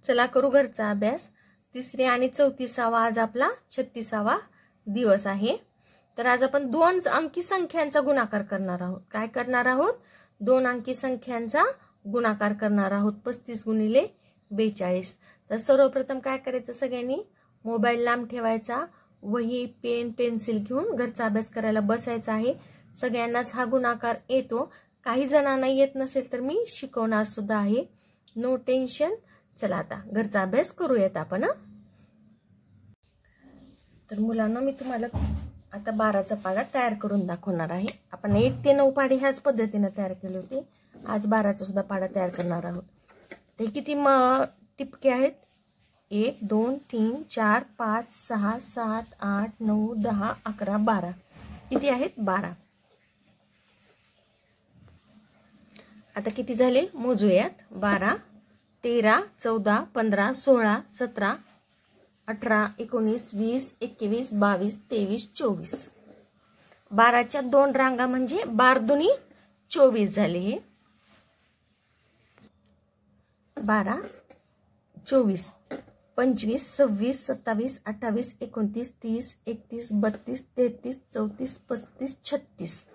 चला करू घरचा अभ्यास। तिसरी आणि 34वा आज आपला 36वा दिवस आहे। तर आज आपण 2 अंकी संख्यांचा गुणाकार करणार आहोत। काय करणार आहोत? 2 अंकी संख्यांचा गुणाकार करणार आहोत। 35 गुणिले 42। तर सर्वप्रथम काय करायचं, सगळ्यांनी मोबाईल लांब ठेवायचा, वही पेन पेन्सिल घेऊन घरचा अभ्यास करायला बसायचा आहे। सगळ्यांनाच हा गुणाकार येतो, काही जणांना येत नसेल तर मी शिकवणार सुद्धा आहे, नो टेन्शन। चला आता घरचा अभ्यास करूयात आपण। तर मुलांना मी तुम्हाला आता 12चा पाढा तयार करून दाखवणार आहे। आपण 1 ते 9 पाढे ह्याच पद्धतीने तयार केले होते। आज 12चा सुद्धा पाढा तयार करणार आहोत। ते किती टिपके आहेत? 1 2 3 4 5 6 7 8 9 10 11 12 किती आहेत? 12। आता किती झाले मोजूयात। 12 13 14 15 16 17 18 19 20 21 22 23 24। 12च्या 2 रांगा म्हणजे 12 दुनी 24 झाले। हे 12 24 25 26 27 28 29 30 31 32 33 34 35 36।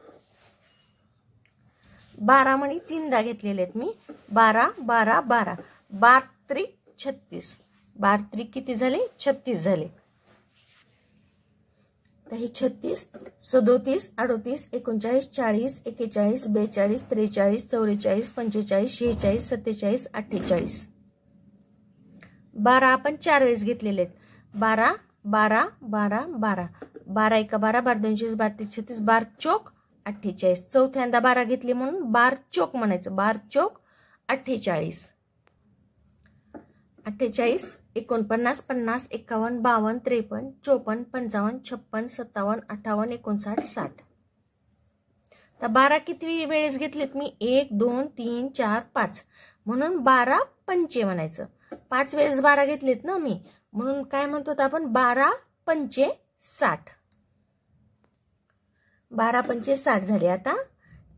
12 मणी 3दा घेतलेले आहेत मी। 12 12 12 12 त्रिक 36। 12 त्रिक किती झाले? 36 झाले। तर हे 36 37 38 39 40 41 42 43 44 45 46 47 48। 12 आपण 4 वेळेस घेतलेले आहेत। 12 12 12 12 12 1 12 12 2 24 12 3 36 12 चौक 48। चौथ्यांदा 12 घेतली म्हणून 12 चौक म्हणायचं। 12 चौक 48। 48 49 50 51 52 53 54 55 56 57 58 59 60। तर 12 किती वेळेस घेतलेत मी? 1 2 3 4 5 म्हणून 12 पंचे म्हणायचं। 5 वेळेस 12 घेतलेत ना मी, म्हणून काय म्हणतो आपण? 12 पंचे 60। 12 पंचे 60 झाले। आता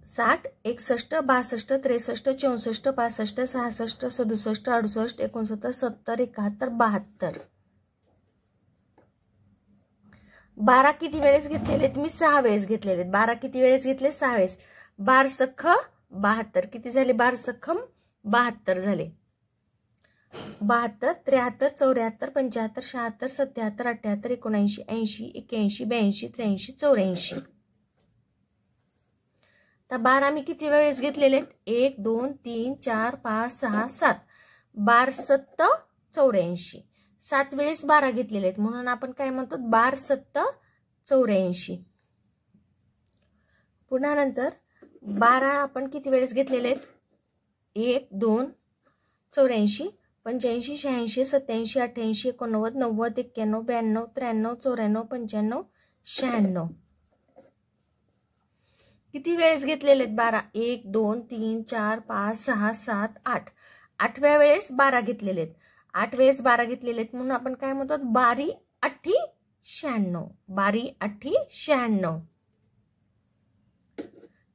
60 61 62 63 64 65 66 67 68 69 70 71 72। 12 किती वेळेस घेतलेले? मी 6 वेळेस घेतलेले। 12 किती वेळेस घेतले? 6 वेळेस। 12 सख 72 किती झाले? 12 सखम 72 झाले। 72 73 74 75 76 77 78 79 80 81 82 83 84। तर 12 मी किती वेळेस घेतलेले? 1 2 3 4 5 6 7 12 7 84। 7 वेळेस 12 घेतलेले आहेत म्हणून आपण काय म्हणतो? 12 7 84। पुन्हा नंतर 12 आपण किती वेळेस घेतलेले आहेत? 1 2 84 85 86 87 88 89 90 91 92 93 94 95 96 किती वेळेस घेतलेले आहेत? 12 1 2 3 4 5 6 7 8 8व्या वेळेस 12 घेतलेले आहेत। 8 वेळेस 12 घेतलेले आहेत म्हणून आपण काय म्हणतो? 12 8 96। 12 8 96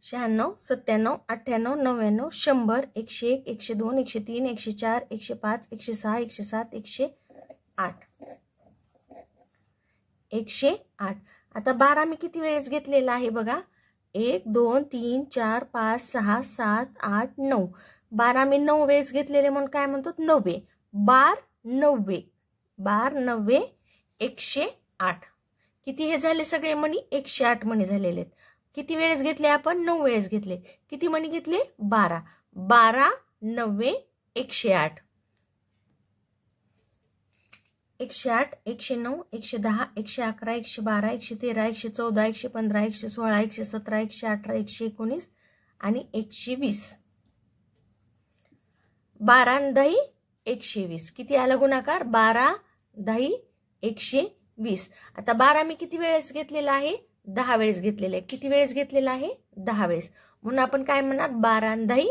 96 97 98 99 100 101 102 103 104 105 106 107 108 108। आता 12 मी किती वेळेस घेतलेला आहे बघा? 1 2 3 4 5 6 7 8 9। 12 मी 9 वेळेस घेतलेले म्हणून काय म्हणतो? 90। 12 90 12 90 108। किती हे झाले सगळे मणी? 108 मणी झालेले आहेत। किती वेळेस घेतले आपण? 9 वेळेस घेतले। किती मणी घेतले? 12 12 90 108 108 109 110 111 112 113 114 115 116 117 118 119 आणि 120। 12 10 120 किती आला गुणाकार? 12 10 120। आता 12 मी किती वेळेस घेतलेला आहे? 10 वेळेस घेतलेला आहे। किती वेळेस घेतलेला आहे? 10 वेळेस, म्हणून आपण काय म्हणणार? 12 10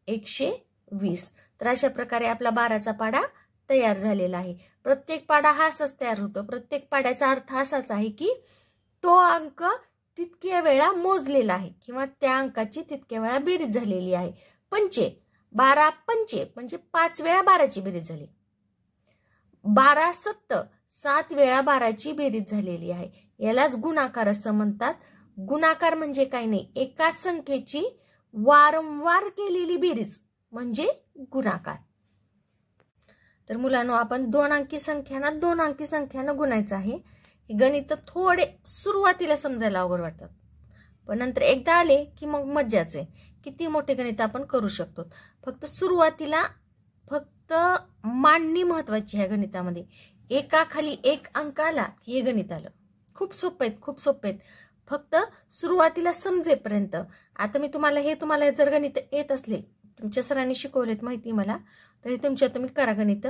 120। तर अशा प्रकारे आपला 12चा पाढा तयार झालेला आहे। प्रत्येक पाढा हा असाच तयार होतो। प्रत्येक पाढ्याचा अर्थ असाच आहे की तो अंक तितक्या वेळा मोजलेला आहे किंवा त्या अंकाची तितक्या वेळा बेरीज झालेली आहे। पंचे 12 पंचे म्हणजे 5 वेळा 12ची बेरीज झाली। 12 7 7 वेळा 12ची बेरीज झालेली आहे, यालाच गुणाकार असं म्हणतात. गुणाकार म्हणजे काही नाही, एकाच संख्येची वारंवार केलेली बेरीज म्हणजे गुणाकार. तर मुलांनो, आपण 2 अंकी संख्यांना 2 अंकी संख्यानं गुणायचं आहे. हे गणित थोडे सुरुवातीला समजायला अवघड वाटतात, पण नंतर एकदा आले की मग मज्जाच आहे. किती मोठे गणित आपण करू शकतो. फक्त सुरुवातीला फक्त मांडणी महत्वाची आहे गणितामध्ये. एकाखाली एक अंक आला की हे गणित आलं. खूप सोपे आहेत, खूप सोपे आहेत, फक्त सुरुवातीला समजेपर्यंत. आता मी तुम्हाला जर गणित येत असले, तुमच्या सरांनी शिकवलेत माहिती मला, तरी तुम्ही करा गणित.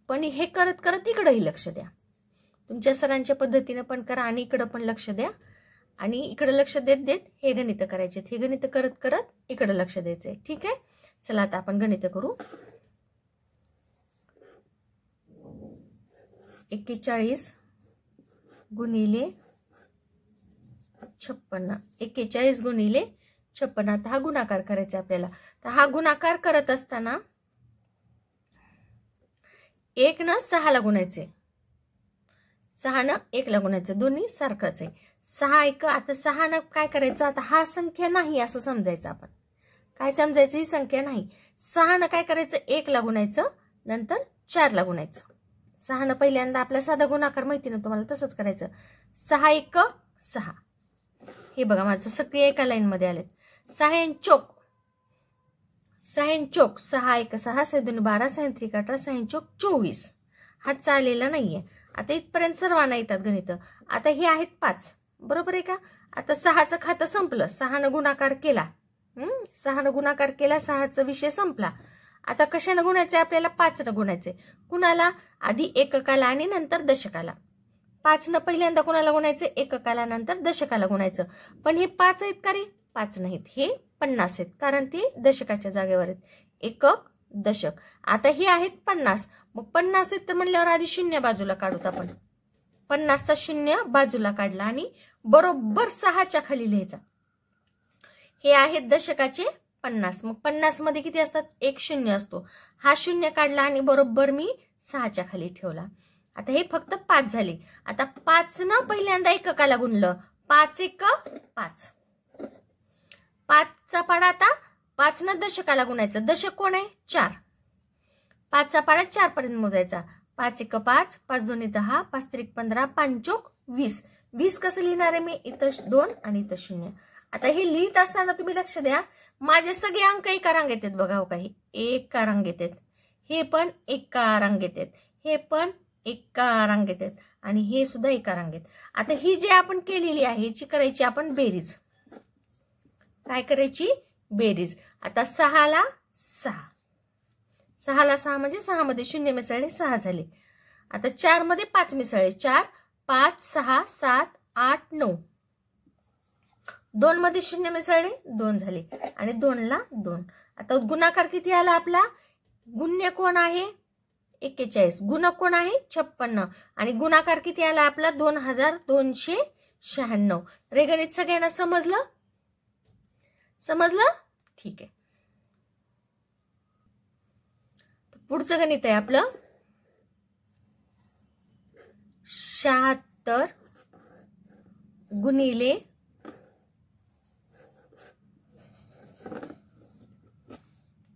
पण हे करत करत इकडेही लक्ष द्या, तुमच्या सरांच्या पद्धतीने पण करा आणि इकडे पण लक्ष द्या. आणि इकडे लक्ष देत देत हे गणित करायचे, हे गणित करत करत इकडे लक्ष द्यायचंय. ठीक आहे, चला आता आपण गणित करू. 41 गुणिले 56, 41 गुणिले 56. आता हा गुणाकार करायचा आपल्याला. तर हा गुणाकार करत असताना 1 न 6 ला गुणायचे, 6 न 1 ला गुणायचं, दोन्ही सारखंच आहे. 6 1. आता 6 न काय करायचं, आता हा संख्या नाही असं समजायचं. आपण काय समजायचं, ही संख्या नाही. 6 न काय करायचं, 1 ला गुणायचं, नंतर 4 ला गुणायचं. 6 न पहिल्यांदा आपला साधा गुणाकार माहिती ना तुम्हाला, तसंच करायचं. 6 1 6. हे बघा माझं सगळे एका लाईन मध्ये आलेत. 6 चोक 6 चोक 6 1 6 6 2 12 6 3 18 6 चोक 24. हा चालेला नाहीये. आता इथपर्यंत सर्वांना येतात गणित. आता हे आहेत 5, बरोबर आहे का. आता 6चं खातं संपलं, 6 न गुणाकार केला, 6 न गुणाकार केला, 6चा विषय संपला. आता कशानं गुणायचंय आपल्याला, 5 न गुणायचंय. कुणाला, आधी एककाला आणि नंतर दशकाला. 5 न पहिल्यांदा कुणाला गुणायचं, एककाला, नंतर दशकाला गुणायचं. पण हे 5 आहेत का रे, 5 नाहीत, हे 50 आहेत, कारण ते दशकाच्या जागेवर आहेत. एकक दशक. आता हे आहेत 50, मग 50 आहेत तर म्हणल्यावर आधी शून्य बाजूला काढूत आपण. 50चा शून्य बाजूला काढला आणि बरोबर 6च्या खाली लिहायचा. हे आहेत दशकाचे 50, मग 50 मध्ये किती असतात, एक शून्य असतो. हा शून्य काढला आणि बरोबर मी 6च्या खाली ठेवला. आता हे फक्त 5 झाले. आता 5 न पहिल्यांदा एककाला गुणलं, 5 1 5. 5चा पाडा आता 5 न दशकाला गुणायचं. दशक कोण आहे, 4. 5चा पाडा 4 पर्यंत मोजायचा. 5 1 5, 5 2 10, 5 3 15, 5 चोक 20. 20 कसं लिहिणार आहे मी, इथं 2 आणि इथं 0. आता हे लिहित असताना तुम्ही लक्ष द्या, माझे सगळे अंक एका रांगेत आहेत बघा. काही एका रांगेत आहेत, हे पण एका रांगेत आहेत, हे पण एका रांगेत आहेत, आणि हे सुद्धा एका रांगेत. आता ही जी आपण केलेली आहे याची करायची आपण बेरीज. काय करायची, बेरीज. आता 6 ला 6, 6 ला 6 म्हणजे 6 मध्ये शून्य मिसळले 6 झाले. आता 4 मध्ये 5 मिसळले, 4 5 6 7 8 9. 2 मध्ये शून्य मिसळले 2 झाले, आणि 2 ला 2. आता गुणाकार किती आला आपला, गुण्य कोण आहे 41, गुणक कोण आहे 56, आणि गुणाकार किती आला आपला 2296. तर हे गणित सगळ्यांना समजलं, समजलं, ठीक आहे. पुढचं गणित आहे आपलं 76 गुणिले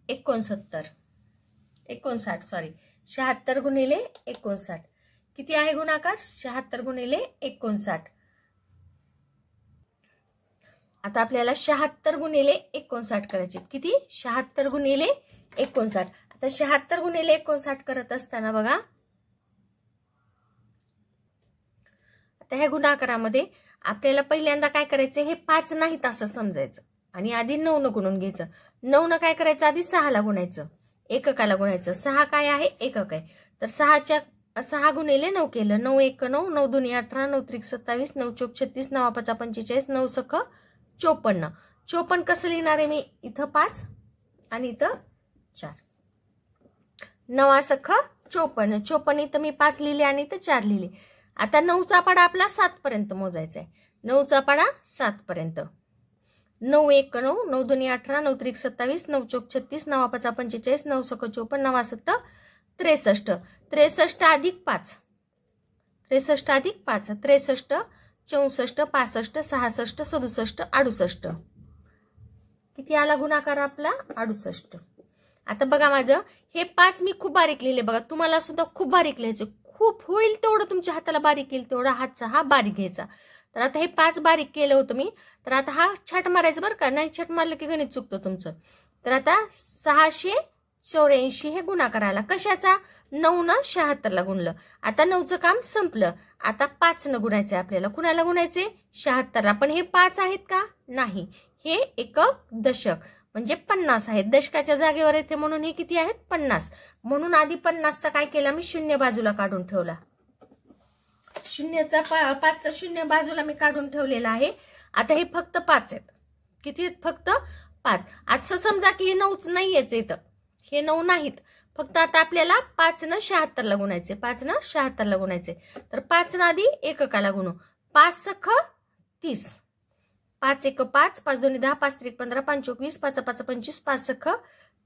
59 76 गुणिले 59. किती आहे गुणाकार, 76 गुणिले 59. आता आपल्याला 76 गुणिले 59 करायचे. किती, 76 गुणिले 59. आता 76 गुणिले 59 करत असताना बघा, आता ह्या गुणाकारामध्ये आपल्याला पहिल्यांदा काय करायचं, हे 5 नाहीत असं समजायचं आणि आधी 9 न गुणून घ्यायचं. 9 न काय करायचं, आधी 6 ला गुणायचं, एककाला गुणायचं. 6 काय आहे, एकक आहे. तर 6 गुणिले 9 केलं, 9 1 9, 9 2 18, 9 3 27, 9 चोक 36, 9 5 45, 9 सख 54. 54 कसं लिहिणार आहे मी, इथं 5 आणि इथं 4. 9 सख 54, 54 इथं मी 5 लिहिले आणि इथं 4 लिहिले. आता 9चा पाडा आपला 7 पर्यंत मोजायचा आहे. 9चा पाडा 7 पर्यंत. 9 1 9, 9 2 18, 9 3 27, 9 चोक 36, 9 5 45, 9 सख 54, 9 7 63. 63 अधिक 5, 63 अधिक 5, 63, 64, 65, 66, 67, 68. किती आला गुणाकार आपला? 68. आता बघा माझं हे 5 मी खूप बारीक लिहिले बघा, तुम्हाला सुद्धा खूप बारीक लिहायचं, खूप होईल तेवढं तुमच्या हाताला बारीक येईल तेवढा हातचा हा बारीक घ्यायचा. तर आता हे 5 बारीक केलं होतं मी, तर आता हा छाट मारायचं बरं का, नाही छाट मारलं की गणित चुकतं तुमचं. तर आता 684 हे गुणाकार आला. कशाचा? 9 न 76 ला गुणलं. आता 9चं काम संपलं. आता 5 न गुणायचं आपल्याला. कुणाला गुणायचे? 76 ला. पण हे 5 आहेत का? नाही, हे एकक दशक म्हणजे 50 आहेत. दशकाच्या जागेवर येते म्हणून हे किती आहेत? 50. म्हणून आधी 50चा काय केला मी? शून्य बाजूला काढून ठेवला. 5चा शून्य बाजूला मी काढून ठेवलेला आहे. आता हे फक्त 5 आहेत. किती आहेत? फक्त 5. असं समजा की हे 9च नाहीयेच इथं, हे 9 नाहीत. फक्त आता आपल्याला 5 न 76 ला गुणायचे, 5 न 76 ला गुणायचे. तर 5 न आधी एककाला गुणू. 5 सख 30, 5 एक 5, 5 दोन्ही 10, 5 त्रिक 15, 5 चोक 20, 5 5 25, 5 सख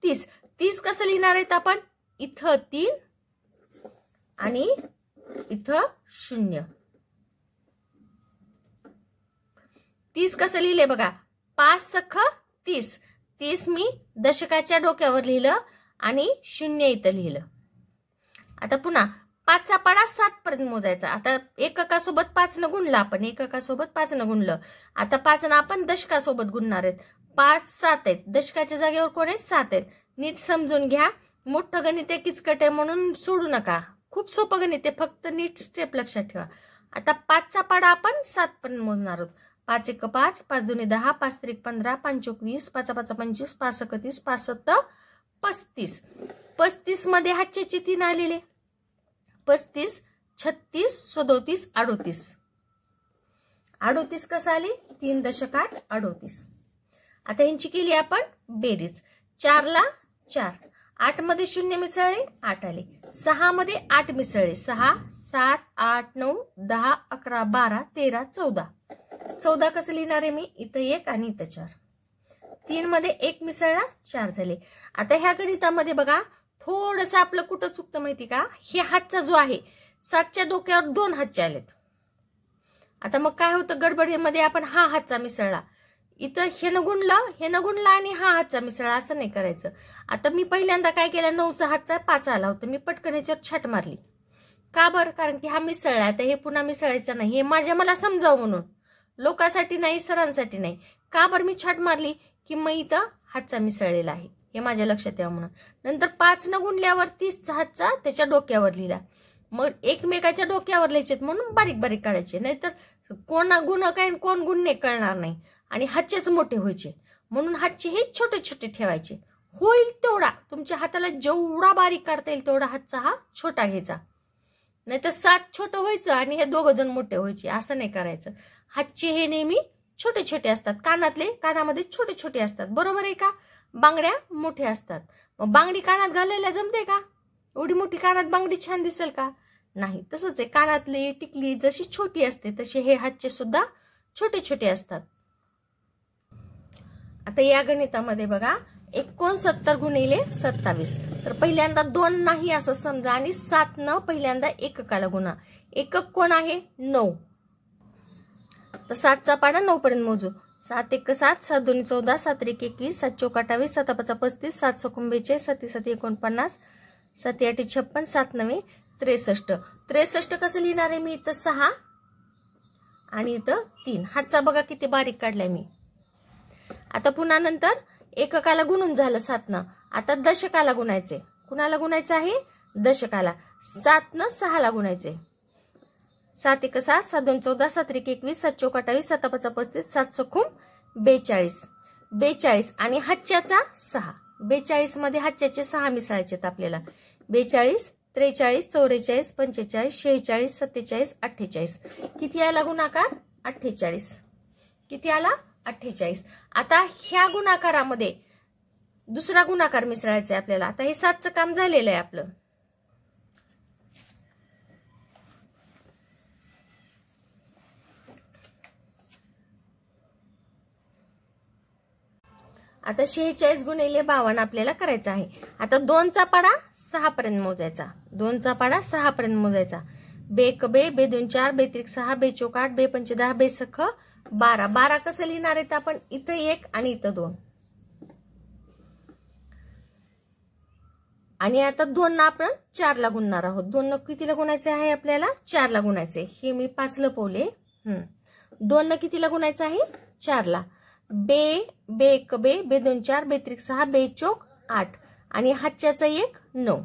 30. 30 कसं लिहिणार आहेत आपण? इथं 3 आणि इथं 0. 30 कसं लिहिले बघा, 5 सख 30. 30 मी दशकाच्या डोक्यावर लिहिलं आणि 0 इथं लिहिलं. आता पुन्हा 5चा पाडा 7 पर्यंत मोजायचा. आता एककासोबत 5 न गुणलं आपण, एककासोबत 5 न गुणलं. आता 5 न आपण दशकासोबत गुणणार आहेत. 5 7 आहेत, दशकाच्या जागेवर कोण आहेत? 7 आहेत. नीट समजून घ्या, मोठं गणित आहे, किचकट आहे म्हणून सोडू नका. खूप सोपं गणित आहे, फक्त नीट स्टेप लक्षात ठेवा. आता 5चा पाडा आपण 7 पर्यंत मोजणार आहोत. 5 एक 5, 5 दोन्ही 10, 5 त्रिक 15, 5 चोक 20, 5 5 25, 5 सक 30, 5 7 35. 35 मध्ये हातचे 3 आलेले. 35, 36, 37, 38. 38 कसं आले? 3 दशकात 38. आता यांची केली आपण बेरीज. 4 ला 4, 8 मध्ये 0 मिसळले, 8 आले. 6 मध्ये 8 मिसळले, 6, 7, 8, 9, 10, 11, 12, 13, 14. 14 कसं लिहिणार आहे मी? इथं 1 आणि इथं 4. 3 मध्ये 1 मिसळला, 4 झाले. आता ह्या गणितामध्ये बघा थोडस आपलं कुठं चुकतं माहिती का? हे हातचा जो आहे 7च्या डोक्यावर 2 हातचे आलेत. आता मग काय होतं? गडबडीमध्ये आपण हा हातचा मिसळला, इथं हे न गुणला आणि हा हातचा मिसळला, असं नाही करायचं. आता मी पहिल्यांदा काय केलं? 9चा हातचा 5 आला होता, मी पटकन याच्यावर छाट मारली. का बरं? कारण की हा मिसळला, आता हे पुन्हा मिसळायचं नाही. हे मला समजावं म्हणून, लोकांसाठी नाही, सरांसाठी नाही. का बरं मी छाट मारली? की मग इथं हातचा मिसळलेला आहे, हे माझ्या लक्षात यावं म्हणून. नंतर 5 न गुणल्यावर 30चा हातचा त्याच्या डोक्यावर लिहिला. मग एकमेकाच्या डोक्यावर लिहायचे म्हणून बारीक बारीक काढायचे, नाहीतर कोण गुण काय कोण गुण नाही कळणार नाही आणि हातचेच मोठे व्हायचे. म्हणून हातचे हे छोटे छोटे ठेवायचे. होईल तेवढा तुमच्या हाताला जेवढा बारीक काढता येईल तेवढा हातचा हा छोटा घ्यायचा. नाहीतर 7 छोटं व्हायचं आणि हे 2 जण मोठे व्हायचे, असं नाही करायचं. हातचे हे नेहमी छोटे छोटे असतात. कानामध्ये छोटे छोटे असतात, बरोबर आहे का? बांगड्या मोठ्या असतात. मग बांगडी कानात घालायला जमते का? एवढी मोठी कानात बांगडी छान दिसेल का? नाही. तसंच आहे, कानातली टिकली जशी छोटी असते तसे हे हातचे सुद्धा छोटे छोटे असतात. आता या गणितामध्ये बघा 69 गुणिले 27. तर पहिल्यांदा 2 नाही असं समजा आणि 7 न पहिल्यांदा एककाला गुणा. एकक कोण आहे? 9. तर 7चा पाडा 9 पर्यंत मोजू. 7 एक 7, 7 दोन्ही 14, 7 एक 21, 7 चौक 28, 7 5 35, 7 6 42, 7 7 49, 7 8 56, 7 9 63. 63 कसं लिहिणार आहे मी? इथं 6 आणि इथं 3. हातचा बघा किती बारीक काढलाय मी. आता पुन्हा नंतर एककाला गुणून झालं 7 न. आता दशकाला गुणायचे. कुणाला गुणायचं आहे? दशकाला. 7 न 6 ला गुणायचे. 7 एक 7, 7 2 14, 7 1 21, 7 चौक 28, 7 5 35, 7 6 42. 42 आणि हातच्याचा 6. 42 मध्ये हातच्याचे 6 मिसळायचे आपल्याला. 42, 43, 44, 45, 46, 47, 48. किती आला गुणाकार? 48. किती आला? 48. आता ह्या गुणाकारामध्ये दुसरा गुणाकार मिसळायचा आहे आपल्याला. आता हे 7चं काम झालेलं आहे आपलं. आता 46 गुणिले 52 आपल्याला करायचं आहे. आता 2चा पाडा 6 पर्यंत मोजायचा. 2चा पाडा 6 पर्यंत मोजायचा. बे एक बे, बे 2 4, बे 3 6, बे 4 8, बे 5 10, बे 6 12. 12 कसं लिहिणार आहेत आपण? इथं 1 आणि इथं 2. आणि आता 2 ना आपण 4 ला गुणणार आहोत. 2 न कितीला गुणायचे आहे आपल्याला? 4 ला गुणायचे. हे मी 5 लपवले. 2 न कितीला गुणायचं आहे? 4 ला. बे बे एक बे, बे 2 4, बे 3 6, बे 4 8 आणि हातच्याचा 1 9.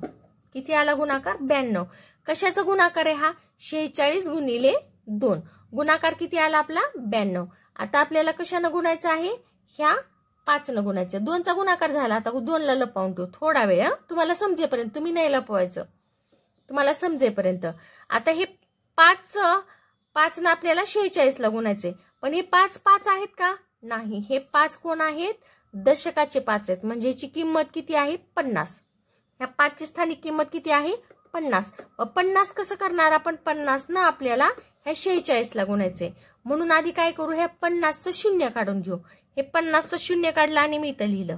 किती आला गुणाकार? 92. कशाचा गुणाकार आहे हा? 46 गुणिले 2. गुणाकार किती आला आपला? 92. आता आपल्याला कशानं गुणायचं आहे? ह्या 5 न गुणायचं. 2चा गुणाकार झाला. आता 2 ला लपवून ठेवू थोडा वेळ. तुम्हाला समजेपर्यंत, तुम्ही नाही लपवायचं, तुम्हाला समजेपर्यंत. आता हे 5 ना आपल्याला 46 ला गुणायचे. पण हे 5 5 आहेत का? नाही. हे 5 कोण आहेत? दशकाचे 5 आहेत. म्हणजे याची किंमत किती आहे? 50. ह्या 5 ची स्थानिक किंमत किती आहे? 50. 50 कसं करणार आपण? 50 ना आपल्याला ह्या 46 ला गुणायचे. म्हणून आधी काय करू? ह्या 50चं शून्य काढून घेऊ. हे 50चं शून्य काढलं आणि मी इथं लिहिलं.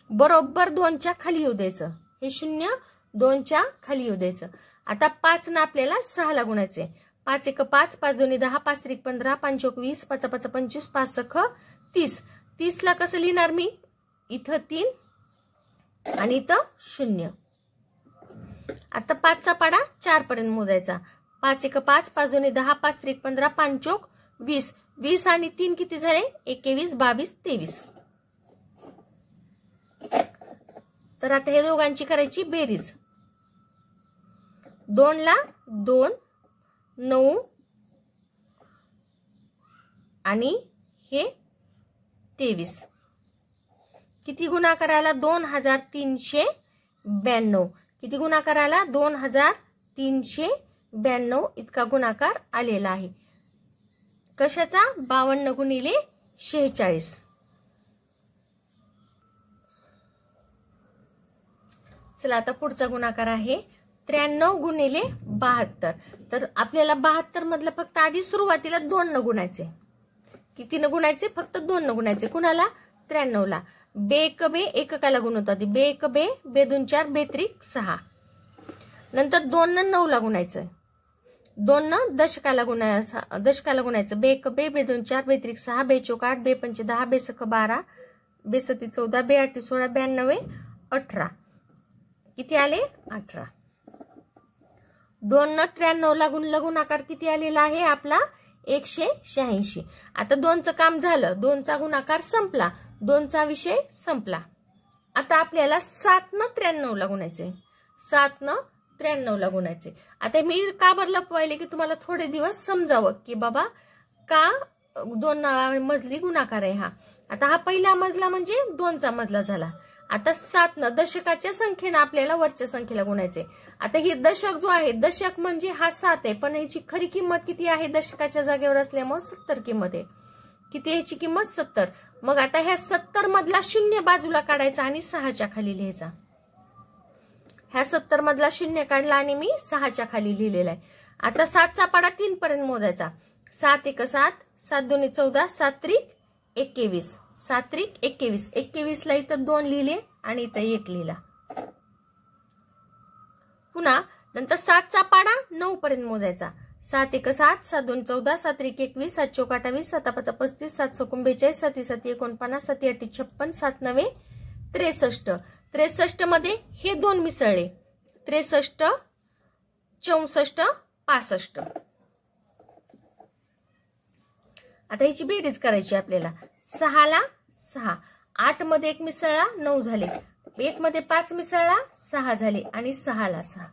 बरोबर 2च्या खाली येऊ द्यायचं. हे शून्य 2च्या खाली येऊ द्यायचं. आता 5 ना आपल्याला 6 ला गुणायचे. 5 1 5, 5 2 10, 5 3 15, 5 4 20, 5 5 25, 5 6 30. 30 ला कसं लिहिणार मी? इथं 3 आणि इथं 0. आता 5चा पाडा 4 पर्यंत मोजायचा. 5 1 5, 5 2 10, 5 3 15, 5 4 20. 20 आणि 3 किती झाले? 21 22 23. तर आता हे दोघांची करायची बेरीज. 2 ला 2 9 आणि हे 23. किती गुणाकार आला? 2392. किती गुणाकार आला? 2392 इतका गुणाकार आलेला आहे. कशाचा? 52 गुणिले 46. चला आता पुढचा गुणाकार आहे 93 गुणिले 72. तर आपल्याला 72 मधलं फक्त आधी सुरुवातीला 2 न गुणायचे. किती न गुणायचे? फक्त 2 न गुणायचे. कुणाला? 93 ला. बे एक बे एककाला गुणवतो आधी. बे एक बे, बे 2 4, बे 3 6. नंतर 2 न 9 ला गुणायचं. 2 न दशकाला गुणायचं. बे एक बे, बे 2 4, बे 3 6, बे 4 8, बे 5 10, बे 6 12, बे 7 14, बे 8 16, 92 18. किती आले? 18. 2 न 93 ला गुणाकार किती आलेला आहे आपला? 186. आता 2चं काम झालं. 2चा गुणाकार संपला. 2चा विषय संपला. आता आपल्याला 7 न 93 ला गुणायचे. 7 न 93 ला गुणायचे. आता मी का बरं लपवायले की तुम्हाला थोडे दिवस समजावं की बाबा का 2 मजली गुणाकार आहे हा. आता हा पहिला मजला म्हणजे 2चा मजला झाला. आता 7 न दशकाच्या संख्येनं आपल्याला वरच्या संख्येला गुणायचे. आता ही दशक जो आहे, दशक म्हणजे हा 7 आहे, पण ह्याची खरी किंमत किती आहे? दशकाच्या जागेवर असल्यामुळे 70 किंमत आहे. किती ह्याची किंमत? 70. मग आता ह्या 70 मधला शून्य बाजूला काढायचा आणि 6च्या खाली लिहायचा. ह्या 70 मधला शून्य काढला आणि मी 6च्या खाली लिहिलेला आहे. आता 7चा पाडा 3 पर्यंत मोजायचा. 7 1 7, 7 2 14, 7 3 21, 7 3 21. 21 ला इथं 2 लिहिले आणि इथं 1 लिहिला. पुन्हा नंतर 7चा पाडा 9 पर्यंत मोजायचा. 7 1 7, 7 2 14, 7 3 21, 7 4 28, 7 5 35, 7 6 42, 7 7 49, 7 8 56, 7 9 63. 63 मध्ये हे 2 मिसळले. 63 64 65. आता ह्याची बेरीज करायची आपल्याला. 6 ला 6, 8 मध्ये 1 मिसळला 9 झाले. 1 मध्ये 5 मिसळला 6 झाले आणि 6 ला 6.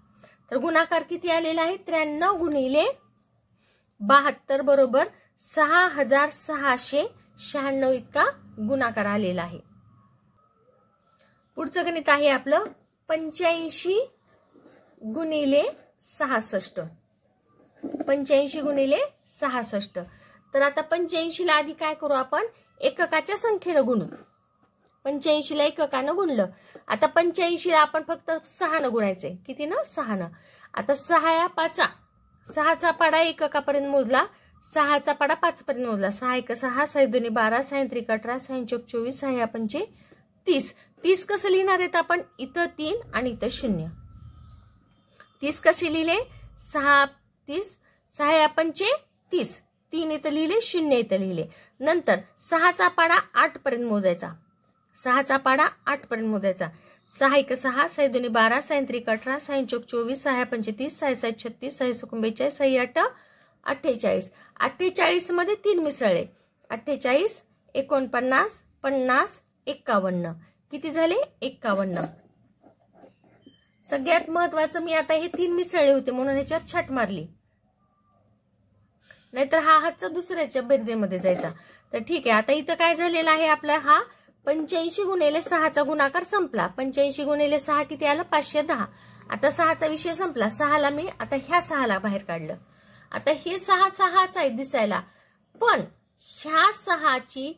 तर गुणाकार किती आलेला आहे? 93 गुणिले 72 बरोबर 6696 इतका गुणाकार आलेला आहे. पुढचं गणित आहे आपलं 85 गुणिले 66. 85 गुणिले 66. तर आता 85 ला आधी काय करू आपण? एककाच्या संख्येनं गुणू. 85 ला एककानं गुणलं. आता 85 ला आपण फक्त 6 न गुणायचे. किती न? 6 न. आता 6 या 5, 6चा पाडा एककापर्यंत मोजला. 6चा पाडा 5 पर्यंत मोजला. 6 1 6, 6 2 12, 6 3 18, 6 4 24, 6 5 30. 30 कसं लिहिणार आहेत आपण? इथं 3 आणि इथं 0. 30 कशी लिहिले? 6 30, 6 5 30, 3 इथं लिहिले, 0 इथं लिहिले. नंतर 6चा पाडा 8 पर्यंत मोजायचा. 6चा पाडा 8 पर्यंत मोजायचा. 6 1 6, 6 2 12, 6 3 18, 6 4 24, 6 5 30, 6 7 36, 6 6 42, 6 8 48. 48 मध्ये 3 मिसळले. 48 49 50 51. किती झाले? 51. सगळ्यात महत्वाचं मी आता हे 3 मिसळले होते म्हणून ह्याच्यात छाट मारली, नाहीतर हा हातचा दुसऱ्याच्या बेरजेमध्ये जायचा. तर ठीक आहे. आता इथं काय झालेलं आहे आपला? हा 85 गुणिले 6चा गुणाकार संपला. 85 गुणिले 6 किती आलं? 510. आता 6चा विषय संपला. 6ला मी आता ह्या 6ला बाहेर काढलं. आता हे 6 6च आहे दिसायला, पण ह्या 6ची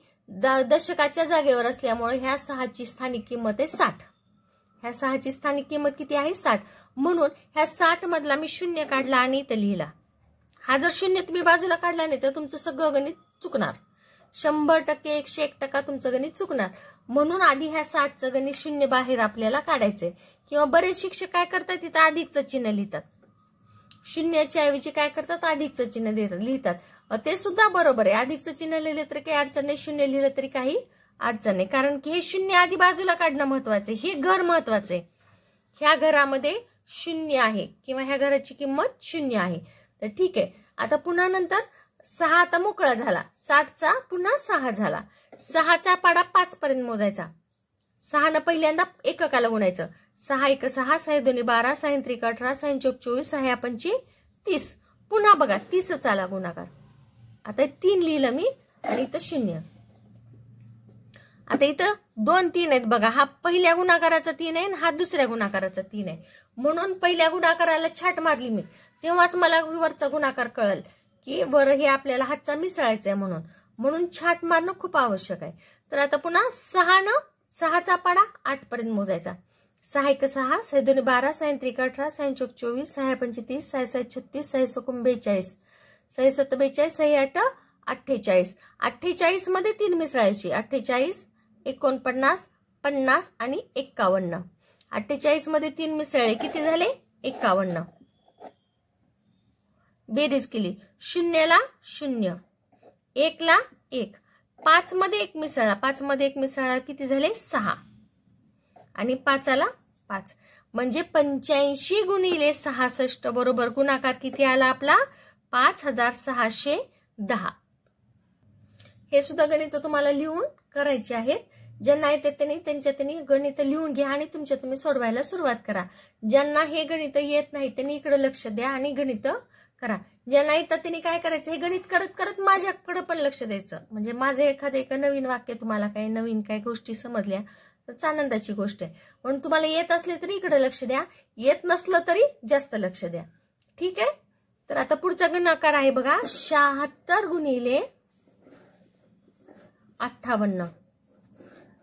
दशकाच्या जागेवर असल्यामुळे ह्या 6ची स्थानिक किंमत आहे 60. ह्या 6ची स्थानिक किंमत किती आहे? 60. म्हणून ह्या 60 मधला मी 0 काढला आणि इथं लिहिला. हा जर 0 तुम्ही बाजूला काढला नाही तर तुमचं सगळं गणित चुकणार. 100% 101% तुमचं गणित चुकणार. म्हणून आधी ह्या 60चं गणित 0 बाहेर आपल्याला काढायचंय. किंवा बरेच शिक्षक काय करतात? तिथं अधिकचं चिन्ह लिहितात. 0च्या ऐवजी काय करतात? अधिकचं चिन्ह लिहितात. ते सुद्धा बरोबर आहे. अधिकचं चिन्ह लिहिलं तरी काही अडचण नाही, 0 लिहिलं तरी काही अडचण नाही. कारण की हे 0 आधी बाजूला काढणं महत्वाचं आहे. हे घर महत्वाचं आहे. ह्या घरामध्ये 0 आहे किंवा ह्या घराची किंमत 0 आहे. तर ठीक आहे. आता पुन्हा नंतर 6 आता मोकळा झाला. 60चा पुन्हा 6 झाला. 6चा पाडा 5 पर्यंत मोजायचा. 6 पहिल्यांदा एककाला गुणायचं. 6 1 6, 6 2 12, 6 3 18, 6 4 24, 6 5 30. पुन्हा बघा 30च आला गुणाकार. आता 3 लिहिलं मी आणि इथं 0. आता इथं 2 3 आहेत बघा. हा पहिल्या गुणाकाराचा 3 आहे आणि हा दुसऱ्या गुणाकाराचा 3 आहे. म्हणून पहिल्या गुणाकाराला छाट मारली मी. तेव्हाच मला वरचा गुणाकार कळल की बरं हे आपल्याला हातचा मिसळायचा आहे म्हणून छाट मारणं खूप आवश्यक आहे. तर आता पुन्हा 6चा पाडा 8 पर्यंत मोजायचा. 6 1 6, 6 2 12, 6 3 18, 6 4 24, 6 5 30, 6 7 36, 6 6 42, 6 7 42, 6 8 48. 48 मध्ये 3 मिसळायची. 48 49 50 आणि 51. 48 मध्ये 3 मिसळले. किती झाले? 51. बेरीज केली. 0ला 0, 1ला 1, 5 मध्ये 1 मिसळला. 5 मध्ये 1 मिसळला किती झाले? 6 आणि 5ला 5. म्हणजे 85 गुणिले 66 बरोबर गुणाकार किती आला आपला? 5610. हे सुद्धा गणित तुम्हाला लिहून करायचे आहेत. ज्यांना येते त्यांनी गणित लिहून घ्या आणि तुम्ही सोडवायला सुरुवात करा. ज्यांना हे गणित येत नाही त्यांनी इकडे लक्ष द्या आणि गणित करा. ज्यांना येतात त्यांनी काय करायचं? हे गणित करत करत माझ्याकडे पण लक्ष द्यायचं. म्हणजे माझे एखादं नवीन वाक्य तुम्हाला काही नवीन काही गोष्टी समजल्या तर आनंदाची गोष्ट आहे. म्हणून तुम्हाला येत असले तरी इकडे लक्ष द्या, येत नसलं तरी जास्त लक्ष द्या. ठीक आहे. तर आता पुढचा गुणाकार आहे बघा. 76 गुणिले 58.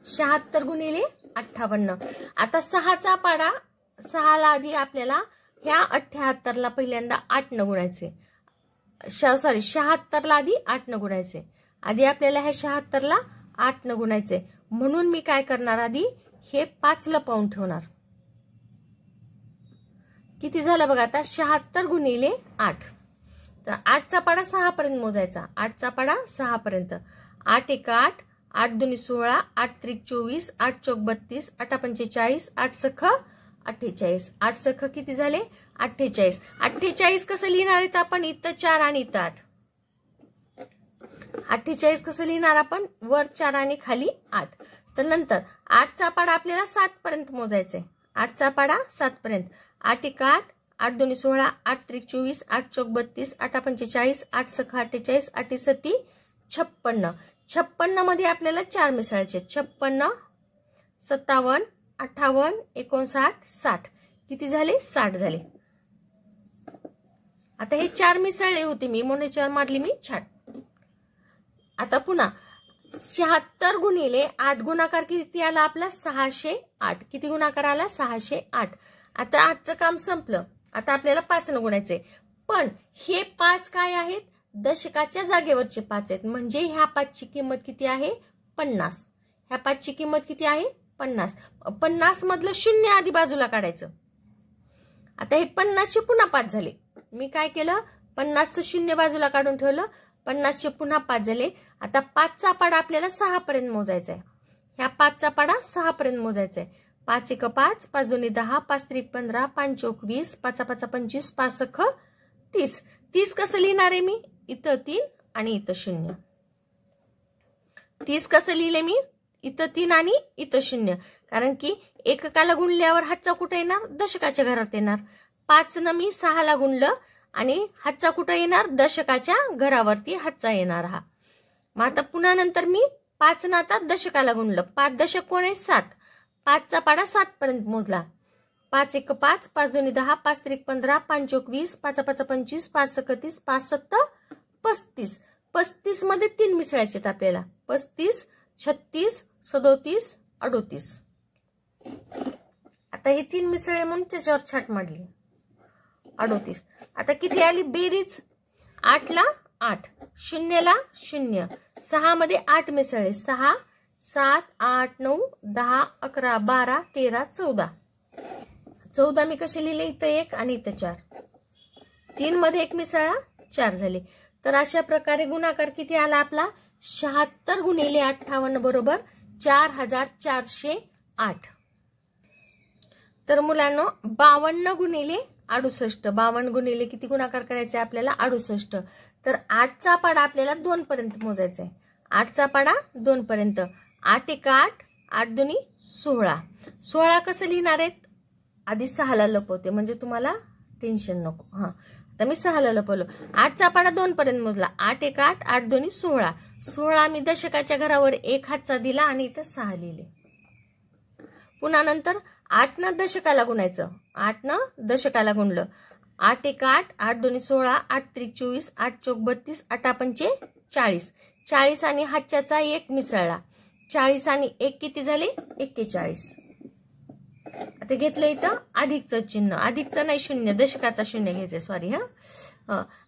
76 गुणिले 58. आता 6चा पाडा 6ला आधी आपल्याला ह्या 78ला पहिल्यांदा 8 न गुणायचे. 76ला आधी 8 न गुणायचे. आधी आपल्याला ह्या 76ला 8 न गुणायचे. म्हणून मी काय करणार? आधी हे 5 लपवून ठेवणार. किती झालं बघा आता? 76 गुणिले 8. तर 8चा पाडा 6 पर्यंत मोजायचा. 8चा पाडा 6 पर्यंत. 8 1 8, 8 2 16, 8 3 24, 8 4 32, 8 45, 8 6 48. 8 6 किती झाले? 48. 48 कसं लिहिणार आहेत आपण? इथं 4 आणि इथं 8. 48 कसं लिहिणार आपण? वर 4 आणि खाली 8. तर नंतर 8चा पाडा आपल्याला 7 पर्यंत मोजायचंय. 8चा पाडा 7 पर्यंत. 8 1 8, 8 2 16, 8 3 24, 8 4 32, 8 45, 8 6 48, 8 7 56. 56 मध्ये आपल्याला 4 मिसळायचे. 56 57 58 59 60. किती झाले? 60 झाले. आता हे 4 मिसळले होते मी म्हणून याच्यावर मारली मी छाट. आता पुन्हा 76 गुणिले 8 गुणाकार किती आला आपला? 608. किती गुणाकार आला? 608. आता 8चं काम संपलं. आता आपल्याला 5 न गुणायचे. पण हे 5 काय आहेत? दशकाच्या जागेवरचे 5 आहेत, म्हणजे ह्या 5ची किंमत किती आहे? 50. ह्या 5ची किंमत किती आहे? 50. 50 मधलं 0 आधी बाजूला काढायचं. आता हे 50चे पुन्हा 5 झाले. मी काय केलं? 50चं 0 बाजूला काढून ठेवलं. 50चे पुन्हा 5 झाले. आता 5चा पाडा आपल्याला 6 पर्यंत मोजायचा आहे. ह्या 5चा पाडा 6 पर्यंत मोजायचा आहे. 5 1 5, 5 2 10, 5 3 15, 5 4 20, 5 5 25, 5 6 30. 30 कसं लिहिणार आहे मी? इथं 3 आणि इथं 0. 30 कसं लिहिले मी? इथं 3 आणि इथं 0. कारण की एककाला गुणल्यावर हातचा कुठे येणार? दशकाच्या घरात येणार. 5 न मी 6 ला गुणलं आणि हातचा कुठे येणार? दशकाच्या घरावरती हातचा येणार हा. मग आता पुन्हा नंतर मी 5 न आता दशकाला गुणलं. 5 दशक कोण आहे? 7. 5चा पाडा 7 पर्यंत मोजला. 5 1 5, 5 2 10, 5 3 15, 5 4 20, 5 5 25, 5 6 30, 5 7 35. 35 मध्ये 3 मिसळायचे आहेत आपल्याला. 35, 36, 37, 38. आता हे 3 मिसळले म्हणून त्याच्यावर छाट मांडली. 38. आता किती आली बेरीज? 8 ला 8, 0 ला 0, 6 मध्ये 8 मिसळले. 6 7 8 9 10 11 12 13 14. 14 मी कसे लिहिले? इथं 1 आणि इथं 4. 3 मध्ये 1 मिसळला, 4 झाले. तर अशा प्रकारे गुणाकार किती आला आपला? 76 गुणिले 58 बरोबर 4408. तर मुलांनो 52 गुणिले 68. 52 गुणिले किती गुणाकार करायचे आपल्याला? 68. तर 8चा पाडा आपल्याला 2 पर्यंत मोजायचा आहे. 8चा पाडा 2 पर्यंत. 8 1 8, 8 2 16. 16 कसं लिहिणार आहेत? आधी 6 ला लपवते म्हणजे तुम्हाला टेन्शन नको. हा, आता मी 6 ला लपवलं. 8चा पाडा 2 पर्यंत मोजला. 8 1 8, 8 2 16. 16 मी दशकाच्या घरावर 1 हातचा दिला आणि इथं 6 लिहिले. पुन्हा नंतर 8 न दशकाला गुणायचं. 8 न दशकाला गुणलं. 8 1 8, 8 2 16, 8 3 24, 8 4 32, 8 5 40. 40 आणि हातच्याचा 1 मिसळला. 40 आणि 1 किती झाले? 41. आता घेतलं इथं अधिकचं चिन्ह. अधिकचं नाही, 0 दशकाचा 0 घ्यायचं. सॉरी हा.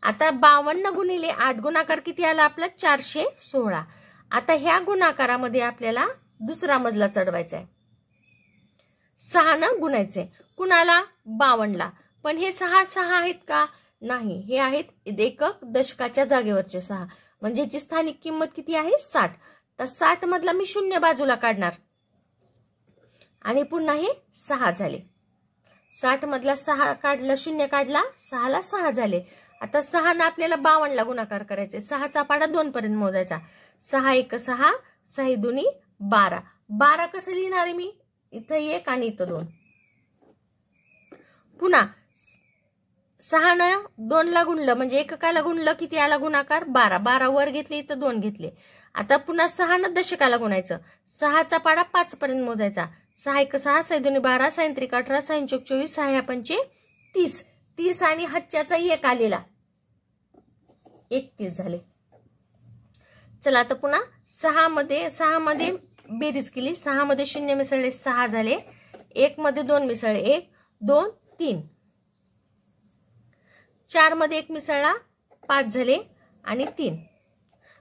आता 52 गुणिले 8 गुणाकार किती आला आपला? 416. आता ह्या गुणाकारामध्ये आपल्याला दुसरा मजला चढवायचा आहे. 6 न गुणायचे. कुणाला? 52ला. पण हे 6 आहेत का? नाही, हे आहेत एकक दशकाच्या जागेवरचे 6. म्हणजे याची स्थानिक किंमत किती आहे? 60. तर 60 मधला मी 0 बाजूला काढणार आणि पुन्हा हे 6 झाले. 60 मधला 6 काढला, 0 काढला, 6 ला 6 झाले. आता 6 न आपल्याला 52ला गुणाकार करायचे. 6चा पाडा 2 पर्यंत मोजायचा. 6 1 6, 6 2 12. 12 कसं लिहिणार आहे मी? इथं 1 आणि इथं 2. पुन्हा 6 न 2 ला गुणलं म्हणजे एककाला गुणलं, किती आला गुणाकार? 12. 12 वर घेतले, इथं 2 घेतले. आता पुन्हा 6 न दशकाला गुणायचं. 6चा पाडा 5 पर्यंत मोजायचा. 6 1 6, 6 2 12, 6 3 18, 6 4 24, 6 5 30. 30 आणि हातच्याचा 1 आलेला, 31 झाले. चला आता पुन्हा 6 मध्ये बेरीज केली. 6 मध्ये 0 मिसळले, 6 झाले. 1 मध्ये 2 मिसळले, 1 2 3. 4 मध्ये 1 मिसळला, 5 झाले आणि 3.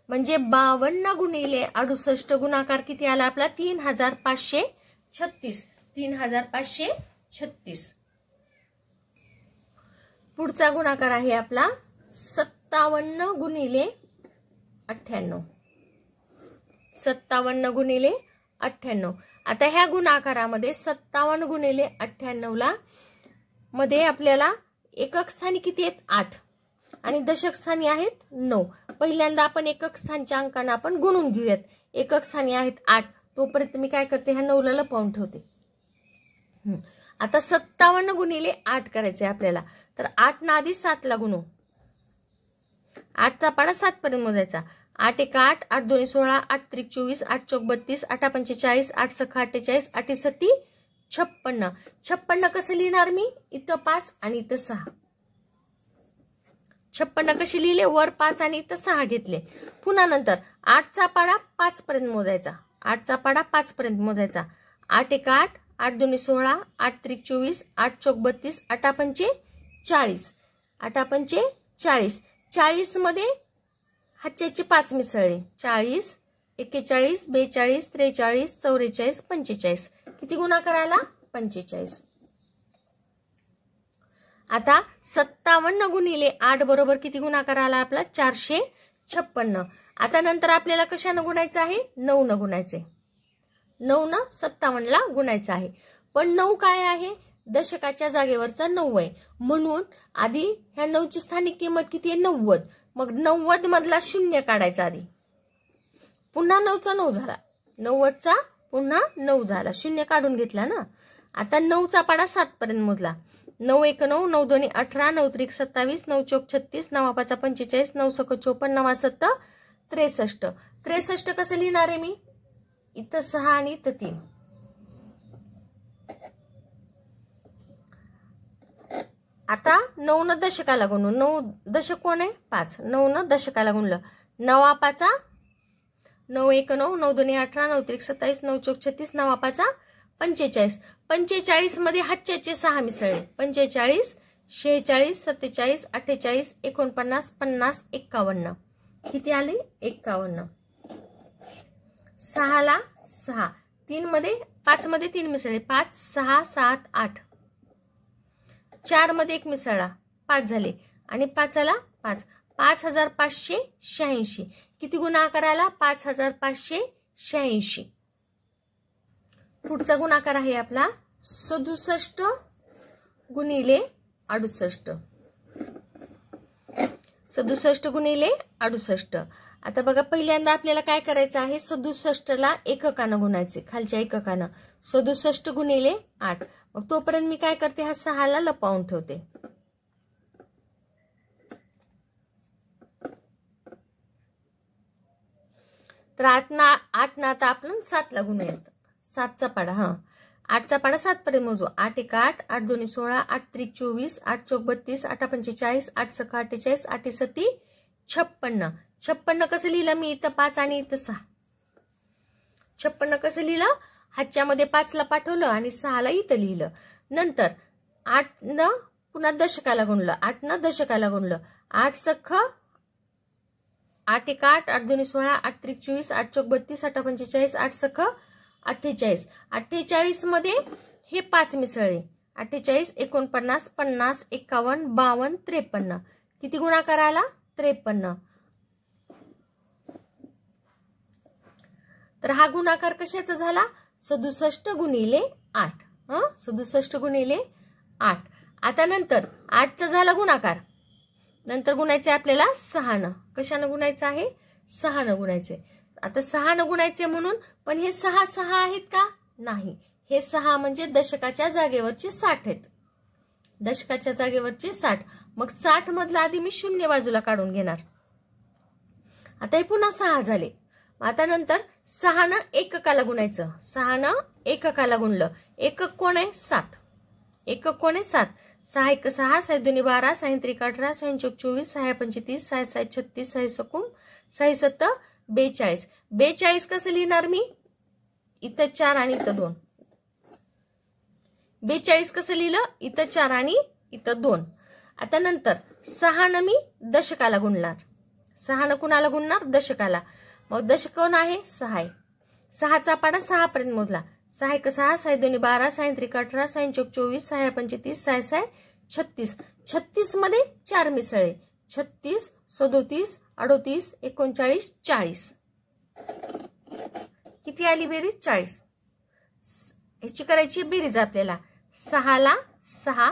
म्हणजे 52 गुणिले 68 गुणाकार किती आला आपला? 3536. 3536. पुढचा गुणाकार आहे आपला 57 गुणिले 98. 57 गुणिले 98. आता ह्या गुणाकारामध्ये 57 गुणिले 98 ला मध्ये आपल्याला एकक स्थानी किती आहेत? 8 आणि दशक स्थानी आहेत 9. पहिल्यांदा आपण एकक स्थानच्या अंकांना आपण गुणून घेऊयात. एकक स्थानी आहेत 8. तोपर्यंत मी काय करते? ह्या 9 ला लपवून ठेवते. आता 57 गुणिले 8 करायचे आपल्याला. तर 8 ना आधी 7 ला गुणू. 8चा पाडा 7 पर्यंत मोजायचा. 8 1 8, 8 2 16, 8 3 24, 8 4 32, 8 5 40, 8 6 48, 8 7 56. 56 कसं लिहिणार मी? इथं 5 आणि इथं 6. 56 कशी लिहिले? वर 5 आणि इथं 6 घेतले. पुन्हा नंतर 8चा पाडा 5 पर्यंत मोजायचा. 8चा पाडा 5 पर्यंत मोजायचा. 8 1 8, 8 2 16, 8 3 24, 8 4 32, 8 5 40. 8 5 40. 40 मध्ये हातच्याचे 5 मिसळले 40, 41, 42, 43, 44, 45. किती गुणाकार आला? 45. आता 57 गुणिले 8 बरोबर किती गुणाकार आला आपला? 456. आता नंतर आपल्याला कशानं गुणायचं आहे? 9 न गुणायचे. 9 न 57 ला गुणायचं आहे. पण 9 काय आहे? दशकाच्या जागेवरचा 9 आहे. म्हणून आधी ह्या 9 ची स्थानिक किंमत किती आहे? 90. मग 90 मधला 0 काढायचा आधी. पुन्हा 9चा 9 झाला. 90चा पुन्हा 9 झाला. 0 काढून घेतला ना. आता 9चा पाडा 7 पर्यंत मोजला. 9 1 9, 9 2 18, 9 3 27, 9 4 36, 9 5 45, 9 6 54, 9 7 63. 63 कसं लिहिणार आहे मी? इथं 6 आणि इथं 3. आता 9 न दशकाला गुणू. 9 दशक कोण आहे? 5. 9 न दशकाला गुणलं. 9 5 9 1 9, 9 2 18, 9 3 27, 9 4 36, 9 5 45. 45 मध्ये हातच्याचे 6 मिसळले. 45, 46, 47, 48, 49, 50, 51. किती आले? 51. 6 ला 6. 3 मध्ये 5 मध्ये 3 मिसळले. 5, 6, 7, 8. 4 मध्ये 1 मिसळला. 5 झाले. आणि 5 ला 5. 5586. किती गुणाकार आला? 5586. पुढचा गुणाकार आहे आपला 67 गुणिले 68. 67 गुणिले 68. आता बघा पहिल्यांदा आपल्याला काय करायचं आहे? 67 ला एककानं गुणायचे. खालच्या एककानं 67 गुणिले 8. मग तोपर्यंत मी काय करते? हा 6 ला लपवून ठेवते. तर 8 ना आता आपण 7 ला गुणूयात. 7चा पाडा. 8चा पाडा 7 पर्यंत मोजू. 8 1 8, 8 2 16, 8 3 24, 8 4 32, 8 45, 8 6 48, 8 7 56. 56 कसं लिहिलं मी? इथं 5 आणि इथं 6. 56 कसं लिहिलं? हातच्यामध्ये 5 ला पाठवलं आणि 6 ला इथं लिहिलं. नंतर 8 न पुन्हा दशकाला गुणलं. 8 न दशकाला गुणलं. 8 सख 8 1 8, 8 2 16, 8 3 24, 8 4 32, 8 45, 8 सख 48. 48 मध्ये हे 5 मिसळले. 48, 49, 50, 51, 52, 53. किती गुणाकार आला? 53. तर हा गुणाकार कशाचा झाला? 67 गुणिले 8. 67 गुणिले 8. आता नंतर 8चा झाला गुणाकार. नंतर गुणायचे आपल्याला 6 न. कशानं गुणायचं आहे? 6 न गुणायचे. आता 6 न गुणायचे म्हणून, पण हे 6 6 आहेत का? नाही. हे 6 म्हणजे दशकाच्या जागेवरचे 60 आहेत. दशकाच्या जागेवरचे 60. मग 60 मधला आधी मी 0 बाजूला काढून घेणार. आता हे पुन्हा 6 झाले. आता नंतर 6 न एककाला गुणायचं. 6 न एककाला गुणलं. एकक कोण आहे? 7. एकक कोण आहे? 7. 6 1 6, 6 2 12, 6 3 18, 6 4 24, 6 35, 6 6 36, 6 6 6 7 42. 42 कसं लिहिणार मी? इथं 4 आणि इथं 2. 42 कसं लिहिलं? इथं 4 आणि इथं 2. आता नंतर 6 न मी दशकाला गुणणार. 6 न कुणाला गुणणार? दशकाला. मग दशक कोण आहे? 6 आहे. 6चा पाडा 6 पर्यंत मोजला. 6 1 6, 6 2 12, 6 3 18, 6 4 24, 6 35, 6 6 36. 36 मध्ये 4 मिसळले. 36, 37, 38, 39, 40. किती आली बेरीज? 40. ह्याची करायची बेरीज आपल्याला. 6 ला 6,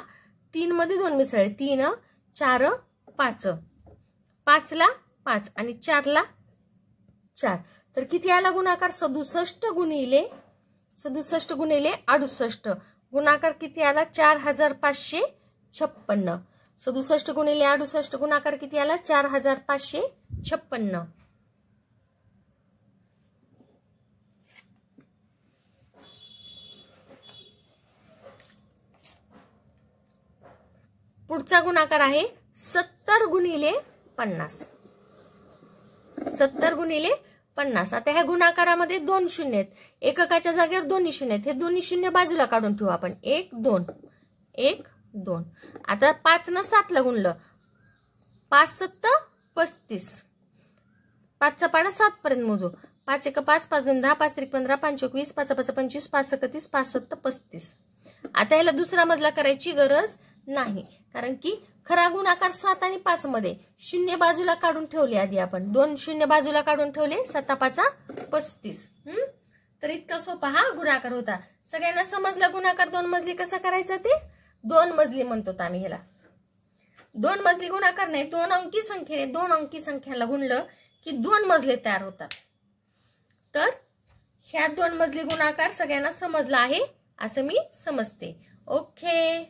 3 मध्ये 2 मिसळले. 3 4 5, 5 ला 5 आणि 4 ला 4. तर किती आला गुणाकार? 67 गुणिले 68. गुणाकार किती आला? 4556. 67 गुणिले 68 गुणाकार किती आला? 4556. पुढचा गुणाकार आहे 70 गुणिले 50. 70 गुणिले 50. आता ह्या गुणाकारामध्ये 2 शून्य आहेत. एककाच्या जागेवर दोन्ही शून्य आहेत. हे दोन्ही शून्य बाजूला काढून ठेवू आपण. 1 2 1 2. आता 5 न 7 ला गुणलं. 5 7 35. 5चा पाडा 7 पर्यंत मोजू. 5 1 5, 5 2 10, 5 3 15, 5 4 20, 5 5 25, 5 6 30, 5 7 35. आता याला दुसरा मजला करायची गरज नाही, कारण की खरा गुणाकार 7 आणि 5 मध्ये शून्य बाजूला काढून ठेवले. आधी आपण 2 शून्य बाजूला काढून ठेवले. 7 5 35. तर इतका सोपा हा गुणाकार होता. सगळ्यांना समजला गुणाकार 2 मजली कसा करायचा ते. 2 मजली म्हणतो आम्ही ह्याला. 2 मजली गुणाकार नाही, 2 अंकी संख्येने 2 अंकी संख्याला गुणलं की 2 मजले तयार होतात. तर ह्या 2 मजली गुणाकार सगळ्यांना समजला आहे असं मी समजते. ओके.